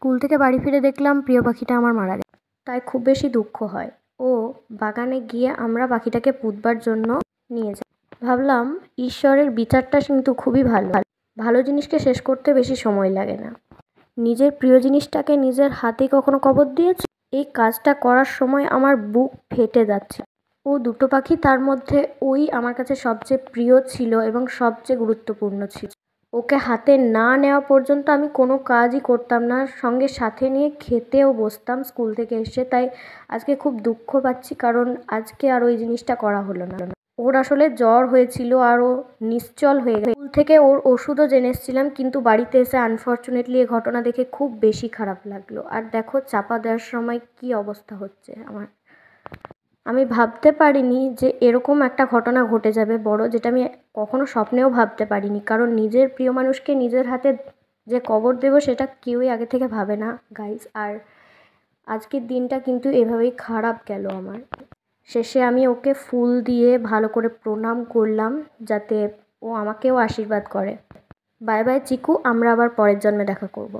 School থেকে বাড়ি ফিরে দেখলাম প্রিয় পাখিটা আমার মারা গেছে। তাই খুব বেশি দুঃখ হয়। ও বাগানে গিয়ে আমরা পাখিটাকে পুঁতবার জন্য নিয়ে যাই। ভাবলাম ঈশ্বরের বিচারটা কিন্তু খুবই ভালো। ভালো জিনিসকে শেষ করতে বেশি সময় লাগে না। নিজের প্রিয় জিনিসটাকে নিজের হাতে কখনো কবর দিয়েছো? এই কাজটা করার সময় আমার বুক ফেটে যাচ্ছে। ও দুটো পাখি, তার মধ্যে ওই আমার কাছে সবচেয়ে প্রিয় ছিল এবং সবচেয়ে গুরুত্বপূর্ণ ছিল। ওকে হাতে না নেওয়া পর্যন্ত আমি কোনো কাজই করতাম না, সঙ্গে সাথে নিয়ে খেতেও বসতাম স্কুল থেকে এসে। তাই আজকে খুব দুঃখ পাচ্ছি, কারণ আজকে আর ওই জিনিসটা করা হলো না। ওর আসলে জ্বর হয়েছিল আর ও নিশ্চল হয়ে গেছে। স্কুল থেকে ওর ওষুধও জেনে এসেছিলাম, কিন্তু বাড়িতে এসে আনফর্চুনেটলি এই ঘটনা দেখে খুব বেশি খারাপ লাগলো। আর দেখো চাপা দেওয়ার সময় কি অবস্থা হচ্ছে আমার। আমি ভাবতে পারিনি যে এরকম একটা ঘটনা ঘটে যাবে বড়, যেটা আমি কখনো স্বপ্নেও ভাবতে পারিনি। কারণ নিজের প্রিয় মানুষকে নিজের হাতে যে কবর দেবো সেটা কেউই আগে থেকে ভাবে না গাইস। আর আজকের দিনটা কিন্তু এভাবেই খারাপ গেল আমার। শেষে আমি ওকে ফুল দিয়ে ভালো করে প্রণাম করলাম, যাতে ও আমাকেও আশীর্বাদ করে। বাই বাই চিকু, আমরা আবার পরের জন্মে দেখা করব।